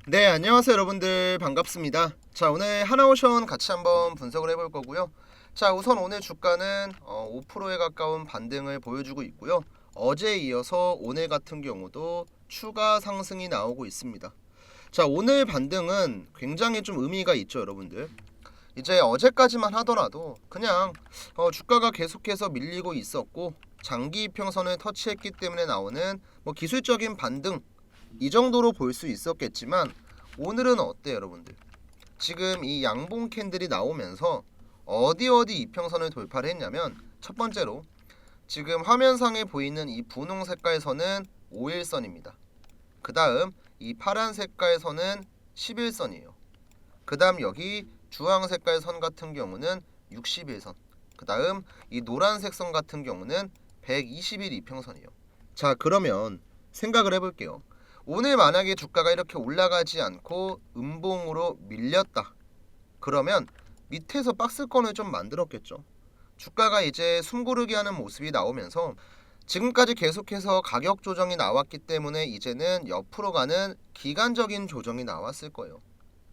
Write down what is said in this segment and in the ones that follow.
네, 안녕하세요 여러분들, 반갑습니다. 자, 오늘 하나오션 같이 한번 분석을 해볼 거고요. 자, 우선 오늘 주가는 5%에 가까운 반등을 보여주고 있고요. 어제에 이어서 오늘 같은 경우도 추가 상승이 나오고 있습니다. 자, 오늘 반등은 굉장히 좀 의미가 있죠 여러분들. 이제 어제까지만 하더라도 그냥 주가가 계속해서 밀리고 있었고 장기 이평선을 터치했기 때문에 나오는 기술적인 반등, 이 정도로 볼 수 있었겠지만 오늘은 어때요 여러분들? 지금 이 양봉 캔들이 나오면서 어디 이평선을 돌파를 했냐면, 첫 번째로 지금 화면상에 보이는 이 분홍 색깔 선은 5일선입니다. 그 다음 이 파란 색깔 선은 11선이에요. 그 다음 여기 주황 색깔 선 같은 경우는 60일선, 그 다음 이 노란색 선 같은 경우는 120일 이평선이에요. 자, 그러면 생각을 해볼게요. 오늘 만약에 주가가 이렇게 올라가지 않고 음봉으로 밀렸다, 그러면 밑에서 박스권을 좀 만들었겠죠. 주가가 이제 숨고르기 하는 모습이 나오면서 지금까지 계속해서 가격 조정이 나왔기 때문에 이제는 옆으로 가는 기간적인 조정이 나왔을 거예요.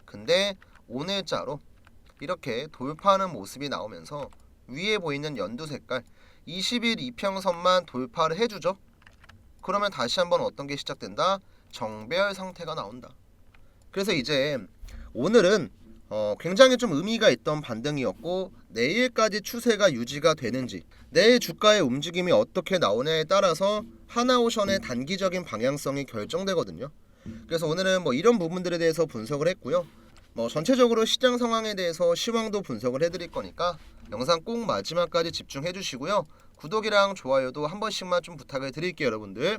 근데 오늘자로 이렇게 돌파하는 모습이 나오면서 위에 보이는 연두 색깔 20일 이평선만 돌파를 해주죠. 그러면 다시 한번 어떤 게 시작된다? 정배열 상태가 나온다. 그래서 이제 오늘은 굉장히 좀 의미가 있던 반등이었고, 내일까지 추세가 유지가 되는지, 내일 주가의 움직임이 어떻게 나오냐에 따라서 하나오션의 단기적인 방향성이 결정되거든요. 그래서 오늘은 이런 부분들에 대해서 분석을 했고요. 전체적으로 시장 상황에 대해서 시황도 분석을 해드릴 거니까 영상 꼭 마지막까지 집중해 주시고요. 구독이랑 좋아요도 한 번씩만 좀 부탁을 드릴게요 여러분들.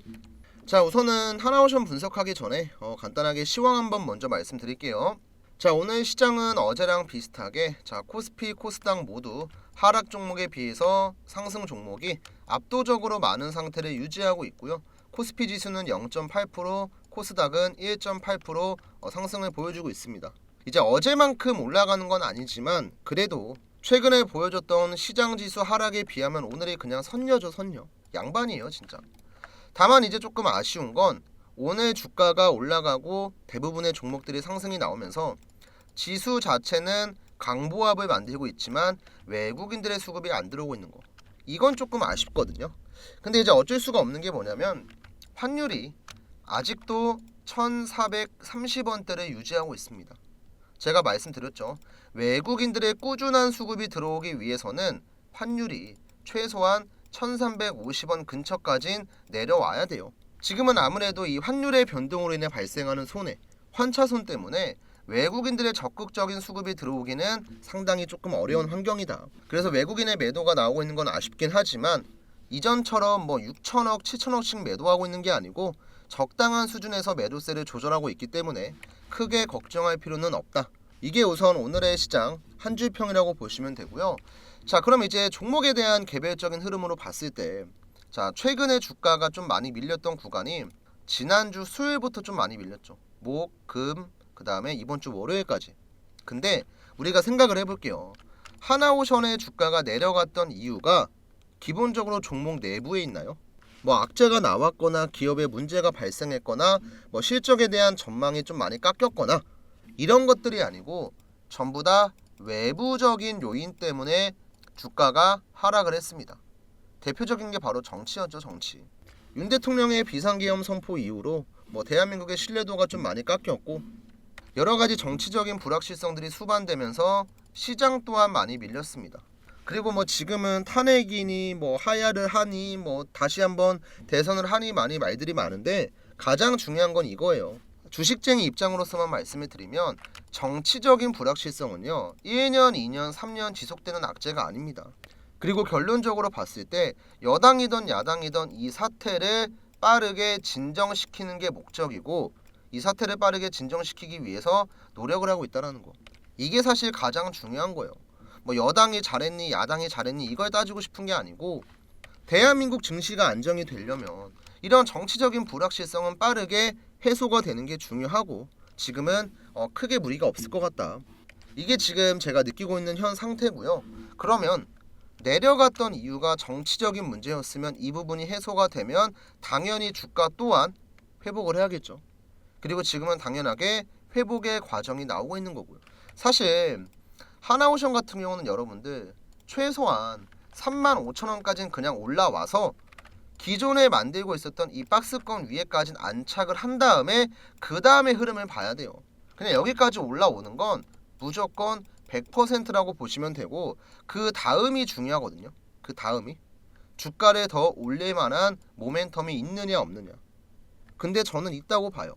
자, 우선은 하나오션 분석하기 전에 간단하게 시황 한번 먼저 말씀드릴게요. 자, 오늘 시장은 어제랑 비슷하게 코스피, 코스닥 모두 하락 종목에 비해서 상승 종목이 압도적으로 많은 상태를 유지하고 있고요. 코스피 지수는 0.8%, 코스닥은 1.8% 상승을 보여주고 있습니다. 이제 어제만큼 올라가는 건 아니지만 그래도 최근에 보여줬던 시장 지수 하락에 비하면 오늘이 그냥 선녀죠, 선녀. 양반이에요 진짜. 다만 이제 조금 아쉬운 건 오늘 주가가 올라가고 대부분의 종목들이 상승이 나오면서 지수 자체는 강보합을 만들고 있지만 외국인들의 수급이 안 들어오고 있는 거, 이건 조금 아쉽거든요. 근데 이제 어쩔 수가 없는 게 뭐냐면 환율이 아직도 1430원대를 유지하고 있습니다. 제가 말씀드렸죠. 외국인들의 꾸준한 수급이 들어오기 위해서는 환율이 최소한 1350원 근처까진 내려와야 돼요. 지금은 아무래도 이 환율의 변동으로 인해 발생하는 손해, 환차손 때문에 외국인들의 적극적인 수급이 들어오기는 상당히 조금 어려운 환경이다. 그래서 외국인의 매도가 나오고 있는 건 아쉽긴 하지만 이전처럼 6천억, 7천억씩 매도하고 있는 게 아니고 적당한 수준에서 매도세를 조절하고 있기 때문에 크게 걱정할 필요는 없다. 이게 우선 오늘의 시장 한 줄평이라고 보시면 되고요. 자, 그럼 이제 종목에 대한 개별적인 흐름으로 봤을 때, 자, 최근에 주가가 좀 많이 밀렸던 구간이 지난주 수요일부터 좀 많이 밀렸죠. 목, 금, 그 다음에 이번 주 월요일까지. 근데 우리가 생각을 해볼게요. 하나오션의 주가가 내려갔던 이유가 기본적으로 종목 내부에 있나요? 악재가 나왔거나 기업에 문제가 발생했거나 실적에 대한 전망이 좀 많이 깎였거나 이런 것들이 아니고 전부 다 외부적인 요인 때문에 주가가 하락을 했습니다. 대표적인 게 바로 정치였죠, 정치. 윤 대통령의 비상계엄 선포 이후로 대한민국의 신뢰도가 좀 많이 깎였고 여러 가지 정치적인 불확실성들이 수반되면서 시장 또한 많이 밀렸습니다. 그리고 지금은 탄핵이니 하야를 하니 다시 한번 대선을 하니 많이 말들이 많은데 가장 중요한 건 이거예요. 주식쟁이 입장으로서만 말씀을 드리면 정치적인 불확실성은요 1년, 2년, 3년 지속되는 악재가 아닙니다. 그리고 결론적으로 봤을 때 여당이든 야당이든 이 사태를 빠르게 진정시키는 게 목적이고 이 사태를 빠르게 진정시키기 위해서 노력을 하고 있다는 거, 이게 사실 가장 중요한 거예요. 여당이 잘했니 야당이 잘했니 이걸 따지고 싶은 게 아니고 대한민국 증시가 안정이 되려면 이런 정치적인 불확실성은 빠르게 해소가 되는 게 중요하고 지금은 크게 무리가 없을 것 같다. 이게 지금 제가 느끼고 있는 현 상태고요. 그러면 내려갔던 이유가 정치적인 문제였으면 이 부분이 해소가 되면 당연히 주가 또한 회복을 해야겠죠. 그리고 지금은 당연하게 회복의 과정이 나오고 있는 거고요. 사실 하나오션 같은 경우는 여러분들 최소한 35,000원까지는 그냥 올라와서 기존에 만들고 있었던 이 박스권 위에까지는 안착을 한 다음에 그 다음에 흐름을 봐야 돼요. 그냥 여기까지 올라오는 건 무조건 100%라고 보시면 되고, 그 다음이 중요하거든요. 그 다음이 주가를 더 올릴 만한 모멘텀이 있느냐 없느냐. 근데 저는 있다고 봐요.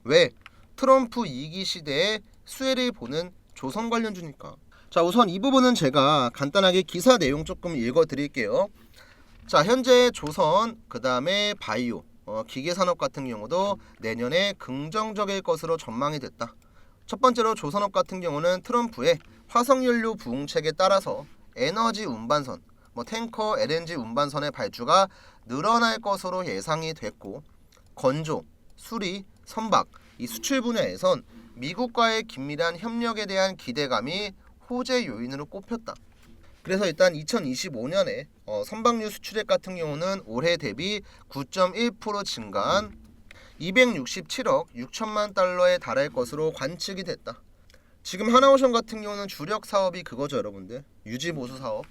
왜? 트럼프 2기 시대에 수혜를 보는 조선 관련주니까. 자, 우선 이 부분은 제가 간단하게 기사 내용 조금 읽어드릴게요. 자, 현재 조선, 그 다음에 바이오, 기계산업 같은 경우도 내년에 긍정적일 것으로 전망이 됐다. 첫 번째로 조선업 같은 경우는 트럼프의 화석연료 부응책에 따라서 에너지 운반선, 탱커 LNG 운반선의 발주가 늘어날 것으로 예상이 됐고, 건조, 수리, 선박, 이 수출 분야에선 미국과의 긴밀한 협력에 대한 기대감이 호재 요인으로 꼽혔다. 그래서 일단 2025년에 선박류 수출액 같은 경우는 올해 대비 9.1% 증가한 267억 6천만 달러에 달할 것으로 관측이 됐다. 지금 하나오션 같은 경우는 주력 사업이 그거죠, 여러분들. 유지보수 사업.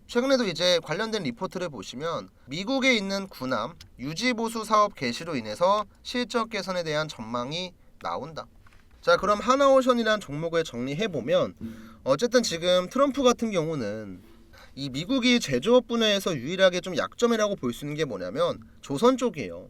최근에도 이제 관련된 리포트를 보시면 미국에 있는 군함 유지보수 사업 개시로 인해서 실적 개선에 대한 전망이 나온다. 자, 그럼 하나오션이란 종목을 정리해보면 어쨌든 지금 트럼프 같은 경우는 이 미국이 제조업 분야에서 유일하게 좀 약점이라고 볼 수 있는 게 뭐냐면 조선 쪽이에요.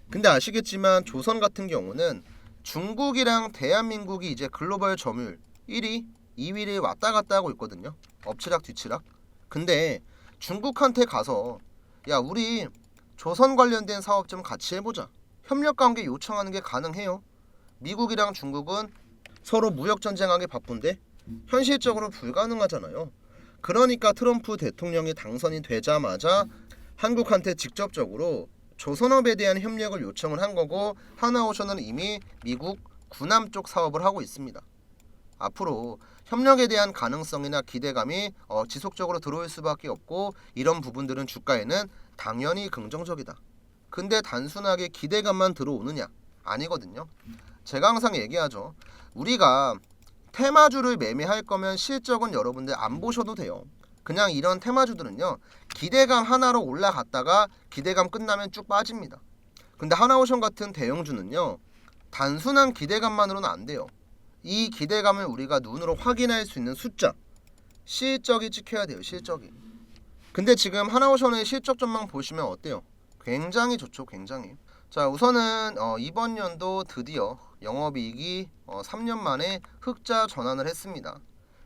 근데 아시겠지만 조선 같은 경우는 중국이랑 대한민국이 이제 글로벌 점유율 1위, 2위를 왔다 갔다 하고 있거든요. 엎치락 뒤치락. 근데 중국한테 가서 야, 우리 조선 관련된 사업 좀 같이 해보자. 협력 관계 요청하는 게 가능해요. 미국이랑 중국은 서로 무역 전쟁하기 바쁜데 현실적으로 불가능하잖아요. 그러니까 트럼프 대통령이 당선이 되자마자 한국한테 직접적으로 조선업에 대한 협력을 요청을 한 거고, 하나오션은 이미 미국 군함 쪽 사업을 하고 있습니다. 앞으로 협력에 대한 가능성이나 기대감이 지속적으로 들어올 수밖에 없고, 이런 부분들은 주가에는 당연히 긍정적이다. 근데 단순하게 기대감만 들어오느냐? 아니거든요. 제가 항상 얘기하죠. 우리가 테마주를 매매할 거면 실적은 여러분들 안 보셔도 돼요. 그냥 이런 테마주들은요, 기대감 하나로 올라갔다가 기대감 끝나면 쭉 빠집니다. 근데 하나오션 같은 대형주는요, 단순한 기대감만으로는 안 돼요. 이 기대감을 우리가 눈으로 확인할 수 있는 숫자, 실적이 찍혀야 돼요. 실적이. 근데 지금 하나오션의 실적 전망 보시면 어때요? 굉장히 좋죠. 굉장히. 자, 우선은 이번 연도 드디어 영업이익이 3년 만에 흑자 전환을 했습니다.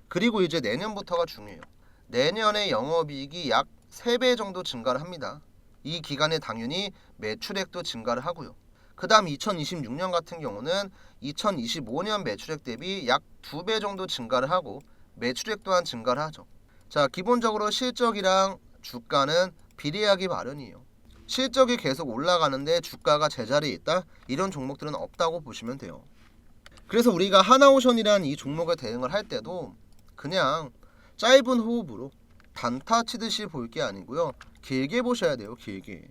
그리고 이제 내년부터가 중요해요. 내년에 영업이익이 약 3배 정도 증가를 합니다. 이 기간에 당연히 매출액도 증가를 하고요. 그 다음 2026년 같은 경우는 2025년 매출액 대비 약 2배 정도 증가를 하고 매출액 또한 증가를 하죠. 자, 기본적으로 실적이랑 주가는 비례하기 마련이에요. 실적이 계속 올라가는데 주가가 제자리에 있다? 이런 종목들은 없다고 보시면 돼요. 그래서 우리가 하나오션이란 이 종목에 대응을 할 때도 그냥 짧은 호흡으로 단타 치듯이 볼 게 아니고요. 길게 보셔야 돼요. 길게.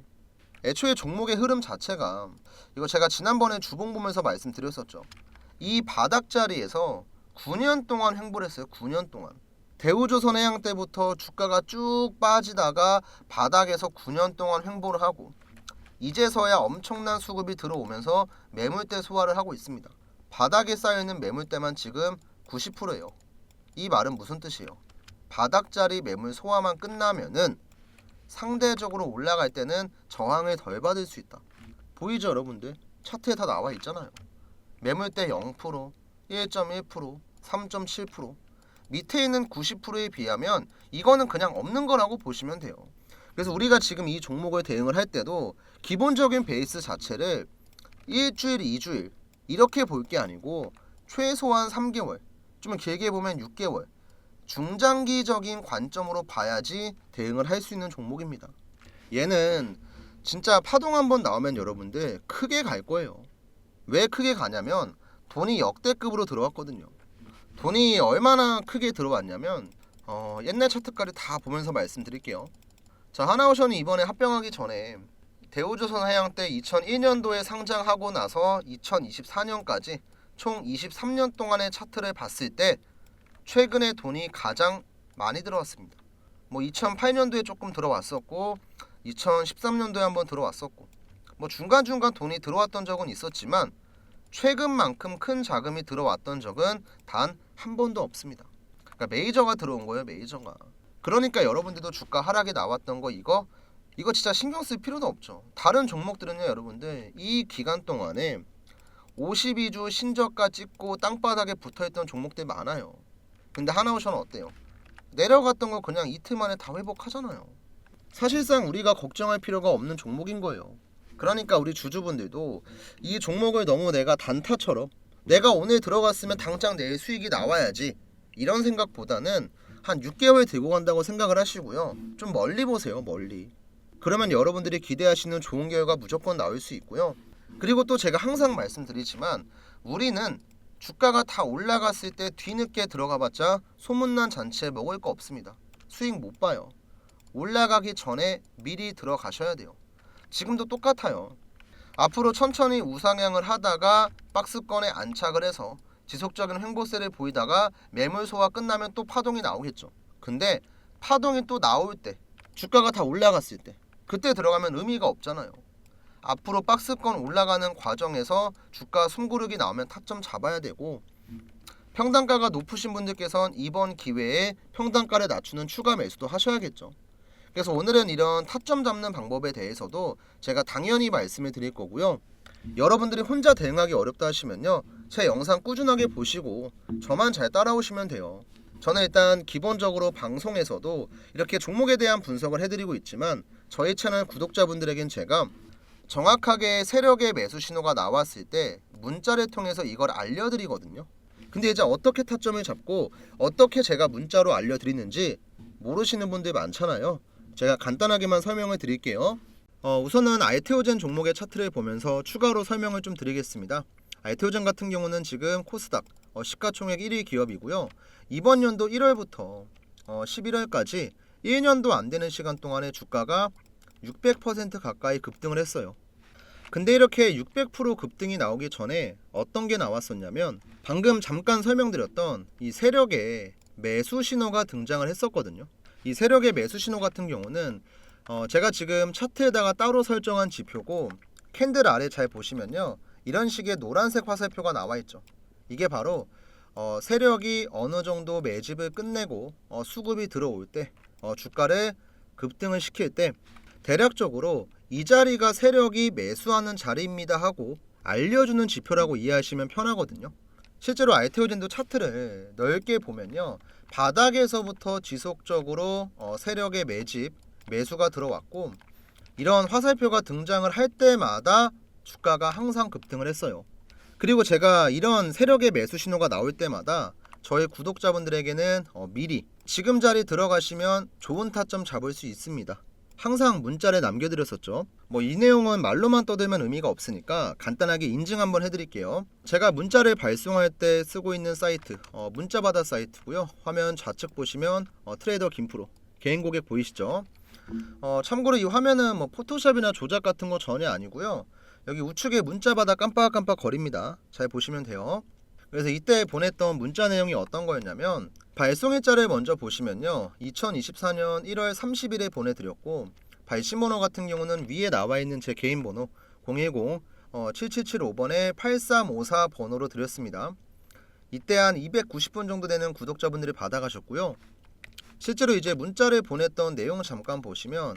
애초에 종목의 흐름 자체가, 이거 제가 지난번에 주봉 보면서 말씀드렸었죠. 이 바닥 자리에서 9년 동안 횡보를 했어요. 9년 동안. 대우조선해양 때부터 주가가 쭉 빠지다가 바닥에서 9년 동안 횡보를 하고, 이제서야 엄청난 수급이 들어오면서 매물대 소화를 하고 있습니다. 바닥에 쌓여있는 매물대만 지금 90%예요. 이 말은 무슨 뜻이에요? 바닥자리 매물 소화만 끝나면은 상대적으로 올라갈 때는 저항을 덜 받을 수 있다. 보이죠, 여러분들? 차트에 다 나와 있잖아요. 매물대 0%, 1.1%, 3.7%. 밑에 있는 90%에 비하면 이거는 그냥 없는 거라고 보시면 돼요. 그래서 우리가 지금 이 종목을 대응을 할 때도 기본적인 베이스 자체를 일주일, 2주일 이렇게 볼 게 아니고 최소한 3개월, 좀 길게 보면 6개월, 중장기적인 관점으로 봐야지 대응을 할 수 있는 종목입니다. 얘는 진짜 파동 한번 나오면 여러분들 크게 갈 거예요. 왜 크게 가냐면 돈이 역대급으로 들어왔거든요. 돈이 얼마나 크게 들어왔냐면 옛날 차트까지 다 보면서 말씀드릴게요. 자, 하나오션이 이번에 합병하기 전에 대우조선해양 때 2001년도에 상장하고 나서 2024년까지 총 23년 동안의 차트를 봤을 때 최근에 돈이 가장 많이 들어왔습니다. 뭐 2008년도에 조금 들어왔었고 2013년도에 한번 들어왔었고 뭐 중간중간 돈이 들어왔던 적은 있었지만 최근만큼 큰 자금이 들어왔던 적은 단 한 번도 없습니다. 그러니까 메이저가 들어온 거예요, 메이저가. 그러니까 여러분들도 주가 하락이 나왔던 거 이거 진짜 신경 쓸 필요도 없죠. 다른 종목들은요, 여러분들 이 기간 동안에 52주 신저가 찍고 땅바닥에 붙어있던 종목들 많아요. 근데 하나오션은 어때요? 내려갔던 거 그냥 이틀 만에 다 회복하잖아요. 사실상 우리가 걱정할 필요가 없는 종목인 거예요. 그러니까 우리 주주분들도 이 종목을 너무 내가 단타처럼 내가 오늘 들어갔으면 당장 내일 수익이 나와야지 이런 생각보다는 한 6개월 들고 간다고 생각을 하시고요. 좀 멀리 보세요, 멀리. 그러면 여러분들이 기대하시는 좋은 결과 무조건 나올 수 있고요. 그리고 또 제가 항상 말씀드리지만 우리는 주가가 다 올라갔을 때 뒤늦게 들어가봤자 소문난 잔치에 먹을 거 없습니다. 수익 못 봐요. 올라가기 전에 미리 들어가셔야 돼요. 지금도 똑같아요. 앞으로 천천히 우상향을 하다가 박스권에 안착을 해서 지속적인 횡보세를 보이다가 매물 소화 끝나면 또 파동이 나오겠죠. 근데 파동이 또 나올 때 주가가 다 올라갔을 때 그때 들어가면 의미가 없잖아요. 앞으로 박스권 올라가는 과정에서 주가 숨고르기 나오면 타점 잡아야 되고 평단가가 높으신 분들께서는 이번 기회에 평단가를 낮추는 추가 매수도 하셔야겠죠. 그래서 오늘은 이런 타점 잡는 방법에 대해서도 제가 당연히 말씀을 드릴 거고요. 여러분들이 혼자 대응하기 어렵다 하시면요, 제 영상 꾸준하게 보시고 저만 잘 따라오시면 돼요. 저는 일단 기본적으로 방송에서도 이렇게 종목에 대한 분석을 해드리고 있지만 저희 채널 구독자분들에겐 제가 정확하게 세력의 매수 신호가 나왔을 때 문자를 통해서 이걸 알려드리거든요. 근데 이제 어떻게 타점을 잡고 어떻게 제가 문자로 알려드리는지 모르시는 분들 많잖아요. 제가 간단하게만 설명을 드릴게요. 우선은 알테오젠 종목의 차트를 보면서 추가로 설명을 좀 드리겠습니다. 알테오젠 같은 경우는 지금 코스닥 시가총액 1위 기업이고요. 이번 연도 1월부터 11월까지 1년도 안 되는 시간 동안에 주가가 600% 가까이 급등을 했어요. 근데 이렇게 600% 급등이 나오기 전에 어떤 게 나왔었냐면 방금 잠깐 설명드렸던 이 세력의 매수 신호가 등장을 했었거든요. 이 세력의 매수 신호 같은 경우는 제가 지금 차트에다가 따로 설정한 지표고 캔들 아래 잘 보시면요, 이런 식의 노란색 화살표가 나와 있죠. 이게 바로 세력이 어느 정도 매집을 끝내고 수급이 들어올 때 주가를 급등을 시킬 때 대략적으로 이 자리가 세력이 매수하는 자리입니다 하고 알려주는 지표라고 이해하시면 편하거든요. 실제로 알테오젠도 차트를 넓게 보면요, 바닥에서부터 지속적으로 세력의 매수가 들어왔고 이런 화살표가 등장을 할 때마다 주가가 항상 급등을 했어요. 그리고 제가 이런 세력의 매수 신호가 나올 때마다 저희 구독자분들에게는 미리 지금 자리 들어가시면 좋은 타점 잡을 수 있습니다. 항상 문자를 남겨드렸었죠. 이 내용은 말로만 떠들면 의미가 없으니까 간단하게 인증 한번 해드릴게요. 제가 문자를 발송할 때 쓰고 있는 사이트 문자바다 사이트고요. 화면 좌측 보시면 트레이더 김프로 개인 고객 보이시죠? 참고로 이 화면은 포토샵이나 조작 같은 거 전혀 아니고요. 여기 우측에 문자바다 깜빡깜빡 거립니다. 잘 보시면 돼요. 그래서 이때 보냈던 문자 내용이 어떤 거였냐면 발송일자를 먼저 보시면요, 2024년 1월 30일에 보내드렸고 발신 번호 같은 경우는 위에 나와 있는 제 개인 번호 010-7775번에 8354 번호로 드렸습니다. 이때 한 290분 정도 되는 구독자분들이 받아가셨고요. 실제로 이제 문자를 보냈던 내용을 잠깐 보시면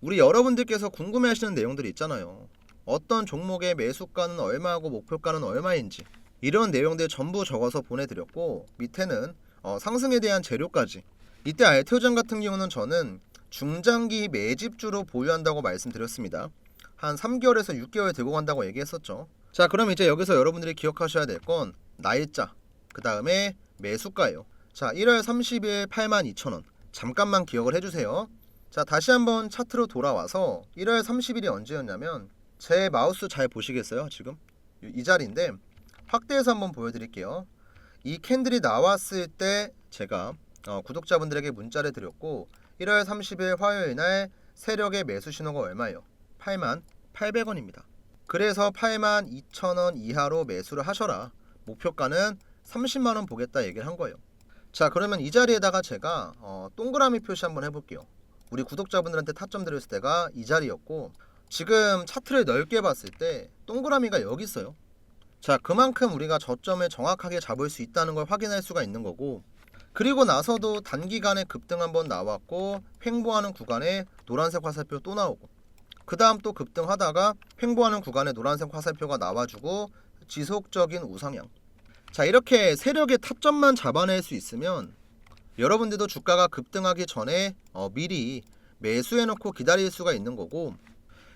우리 여러분들께서 궁금해하시는 내용들이 있잖아요. 어떤 종목의 매수가는 얼마고 목표가는 얼마인지 이런 내용들 전부 적어서 보내드렸고 밑에는 상승에 대한 재료까지. 이때 알테오젠 같은 경우는 저는 중장기 매집주로 보유한다고 말씀드렸습니다. 한 3개월에서 6개월 들고 간다고 얘기했었죠. 자, 그럼 이제 여기서 여러분들이 기억하셔야 될 건 날짜, 그 다음에 매수가예요. 자, 1월 30일 82,000원 잠깐만 기억을 해주세요. 자, 다시 한번 차트로 돌아와서 1월 30일이 언제였냐면 제 마우스 잘 보시겠어요? 지금 이 자리인데 확대해서 한번 보여드릴게요. 이 캔들이 나왔을 때 제가 구독자분들에게 문자를 드렸고 1월 30일 화요일날 세력의 매수 신호가 얼마예요? 82,800원입니다. 그래서 82,000원 이하로 매수를 하셔라. 목표가는 30만원 보겠다 얘기를 한 거예요. 자, 그러면 이 자리에다가 제가 동그라미 표시 한번 해볼게요. 우리 구독자분들한테 타점 드렸을 때가 이 자리였고, 지금 차트를 넓게 봤을 때 동그라미가 여기 있어요. 자, 그만큼 우리가 저점을 정확하게 잡을 수 있다는 걸 확인할 수가 있는 거고, 그리고 나서도 단기간에 급등 한번 나왔고 횡보하는 구간에 노란색 화살표 또 나오고, 그 다음 또 급등하다가 횡보하는 구간에 노란색 화살표가 나와주고 지속적인 우상향. 자, 이렇게 세력의 타점만 잡아낼 수 있으면 여러분들도 주가가 급등하기 전에 미리 매수해놓고 기다릴 수가 있는 거고,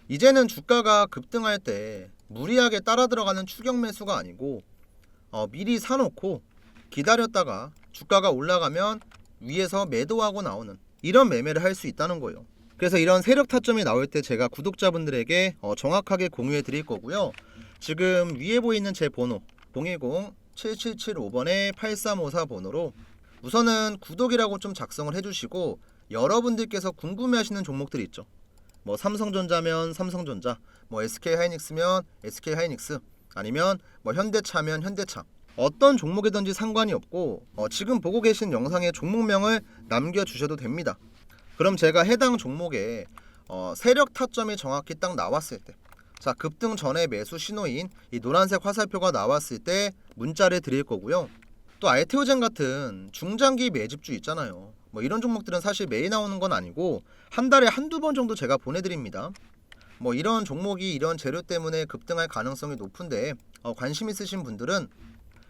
이제는 주가가 급등할 때 무리하게 따라 들어가는 추격 매수가 아니고 미리 사놓고 기다렸다가 주가가 올라가면 위에서 매도하고 나오는 이런 매매를 할 수 있다는 거예요. 그래서 이런 세력 타점이 나올 때 제가 구독자분들에게 정확하게 공유해 드릴 거고요. 지금 위에 보이는 제 번호 010-7775번에 8354 번호로 우선은 구독이라고 좀 작성을 해주시고, 여러분들께서 궁금해하시는 종목들이 있죠. 뭐 삼성전자면 삼성전자, 뭐 SK하이닉스면 SK하이닉스, 아니면 뭐 현대차면 현대차, 어떤 종목이든지 상관이 없고 지금 보고 계신 영상에 종목명을 남겨주셔도 됩니다. 그럼 제가 해당 종목에 세력 타점이 정확히 딱 나왔을 때, 자, 급등 전에 매수 신호인 이 노란색 화살표가 나왔을 때 문자를 드릴 거고요. 또 알테오젠 같은 중장기 매집주 있잖아요. 뭐 이런 종목들은 사실 매일 나오는 건 아니고 한 달에 한두 번 정도 제가 보내드립니다. 뭐 이런 종목이 이런 재료 때문에 급등할 가능성이 높은데 관심 있으신 분들은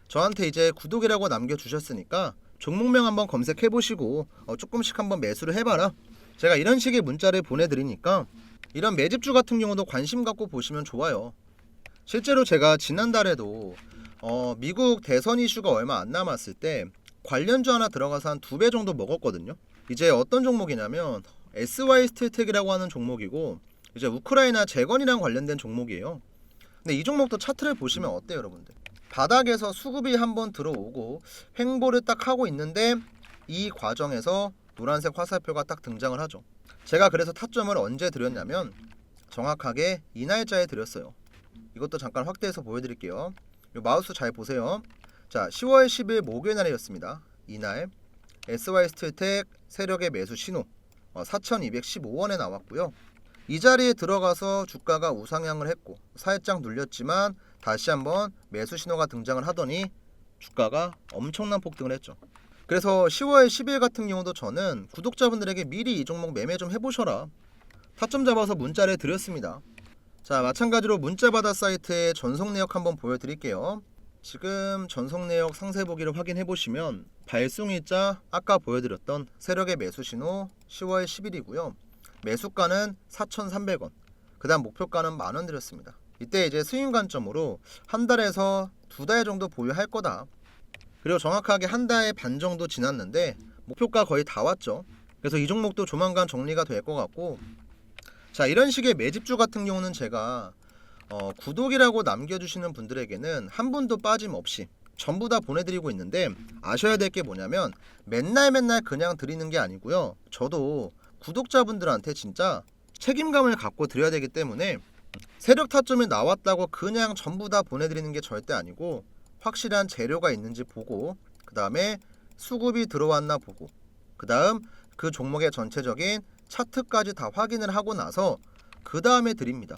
저한테 이제 구독이라고 남겨주셨으니까 종목명 한번 검색해보시고 조금씩 한번 매수를 해봐라. 제가 이런 식의 문자를 보내드리니까 이런 매집주 같은 경우도 관심 갖고 보시면 좋아요. 실제로 제가 지난달에도 미국 대선 이슈가 얼마 안 남았을 때 관련주 하나 들어가서 한 2배 정도 먹었거든요. 이제 어떤 종목이냐면 SY스틸텍이라고 하는 종목이고, 이제 우크라이나 재건이랑 관련된 종목이에요. 근데 이 종목도 차트를 보시면 어때요, 여러분들? 바닥에서 수급이 한번 들어오고 횡보를 딱 하고 있는데 이 과정에서 노란색 화살표가 딱 등장을 하죠. 제가 그래서 타점을 언제 드렸냐면 정확하게 이 날짜에 드렸어요. 이것도 잠깐 확대해서 보여드릴게요. 마우스 잘 보세요. 자, 10월 10일 목요일 날이었습니다. 이날 SY스틸텍 세력의 매수 신호 4,215원에 나왔고요. 이 자리에 들어가서 주가가 우상향을 했고 살짝 눌렸지만 다시 한번 매수 신호가 등장을 하더니 주가가 엄청난 폭등을 했죠. 그래서 10월 10일 같은 경우도 저는 구독자분들에게 미리 이 종목 매매 좀 해보셔라, 타점 잡아서 문자를 드렸습니다. 자, 마찬가지로 문자바다 사이트의 전송 내역 한번 보여드릴게요. 지금 전송 내역 상세 보기를 확인해 보시면 발송일자 아까 보여드렸던 세력의 매수 신호 10월 10일이고요. 매수가는 4,300원, 그 다음 목표가는 만원 드렸습니다. 이때 이제 수익 관점으로 한 달에서 2달 정도 보유할 거다. 그리고 정확하게 한 달 반 정도 지났는데 목표가 거의 다 왔죠. 그래서 이 종목도 조만간 정리가 될 것 같고, 자, 이런 식의 매집주 같은 경우는 제가 구독이라고 남겨주시는 분들에게는 한 분도 빠짐없이 전부 다 보내드리고 있는데, 아셔야 될 게 뭐냐면 맨날 그냥 드리는 게 아니고요. 저도 구독자분들한테 진짜 책임감을 갖고 드려야 되기 때문에 세력 타점이 나왔다고 그냥 전부 다 보내드리는 게 절대 아니고, 확실한 재료가 있는지 보고, 그 다음에 수급이 들어왔나 보고, 그 다음 그 종목의 전체적인 차트까지 다 확인을 하고 나서 그 다음에 드립니다.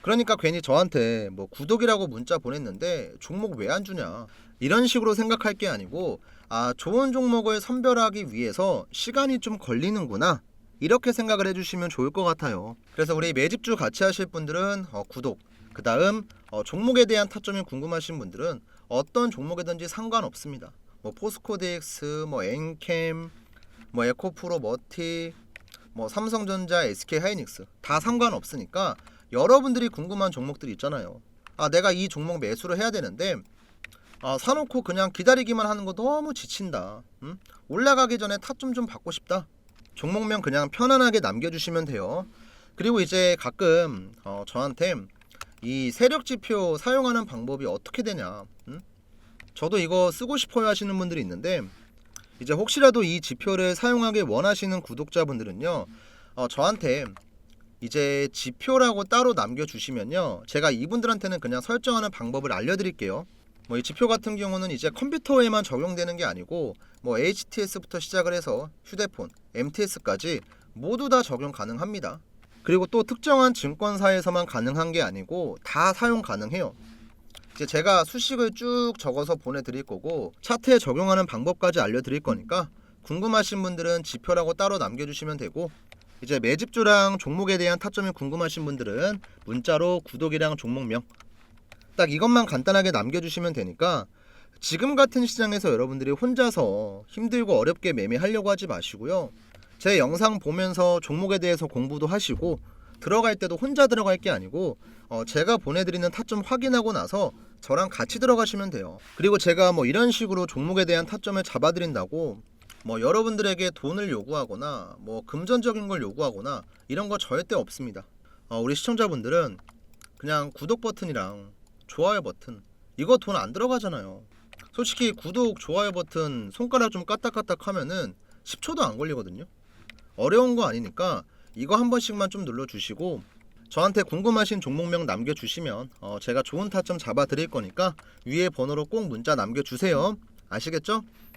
그러니까 괜히 저한테 뭐 구독이라고 문자 보냈는데 종목 왜 안 주냐 이런 식으로 생각할 게 아니고, 아, 좋은 종목을 선별하기 위해서 시간이 좀 걸리는구나 이렇게 생각을 해주시면 좋을 것 같아요. 그래서 우리 매집주 같이 하실 분들은 구독, 그 다음 종목에 대한 타점이 궁금하신 분들은 어떤 종목이든지 상관없습니다. 뭐 포스코DX, 뭐 엔캠, 뭐 에코프로 머티, 뭐 삼성전자, SK하이닉스 다 상관없으니까 여러분들이 궁금한 종목들이 있잖아요. 아, 내가 이 종목 매수를 해야 되는데 사놓고 그냥 기다리기만 하는 거 너무 지친다. 올라가기 전에 타점 좀 받고 싶다. 종목명 그냥 편안하게 남겨주시면 돼요. 그리고 이제 가끔 저한테 이 세력지표 사용하는 방법이 어떻게 되냐, 저도 이거 쓰고 싶어요 하시는 분들이 있는데, 이제 혹시라도 이 지표를 사용하길 원하시는 구독자분들은요, 저한테 이제 지표라고 따로 남겨주시면요, 제가 이분들한테는 그냥 설정하는 방법을 알려드릴게요. 뭐 이 지표 같은 경우는 이제 컴퓨터에만 적용되는 게 아니고 뭐 HTS부터 시작을 해서 휴대폰, MTS까지 모두 다 적용 가능합니다. 그리고 또 특정한 증권사에서만 가능한 게 아니고 다 사용 가능해요. 이제 제가 수식을 쭉 적어서 보내드릴 거고 차트에 적용하는 방법까지 알려드릴 거니까 궁금하신 분들은 지표라고 따로 남겨주시면 되고, 이제 매집주랑 종목에 대한 타점이 궁금하신 분들은 문자로 구독이랑 종목명 딱 이것만 간단하게 남겨주시면 되니까, 지금 같은 시장에서 여러분들이 혼자서 힘들고 어렵게 매매하려고 하지 마시고요. 제 영상 보면서 종목에 대해서 공부도 하시고, 들어갈 때도 혼자 들어갈 게 아니고 제가 보내드리는 타점 확인하고 나서 저랑 같이 들어가시면 돼요. 그리고 제가 뭐 이런 식으로 종목에 대한 타점을 잡아드린다고 뭐 여러분들에게 돈을 요구하거나 뭐 금전적인 걸 요구하거나 이런 거 절대 없습니다. 우리 시청자분들은 그냥 구독 버튼이랑 좋아요 버튼, 이거 돈 안 들어가잖아요. 솔직히 구독, 좋아요 버튼 손가락 좀 까딱까딱 하면은 10초도 안 걸리거든요. 어려운 거 아니니까 이거 한 번씩만 좀 눌러주시고, 저한테 궁금하신 종목명 남겨주시면 제가 좋은 타점 잡아 드릴 거니까 위에 번호로 꼭 문자 남겨주세요. 아시겠죠?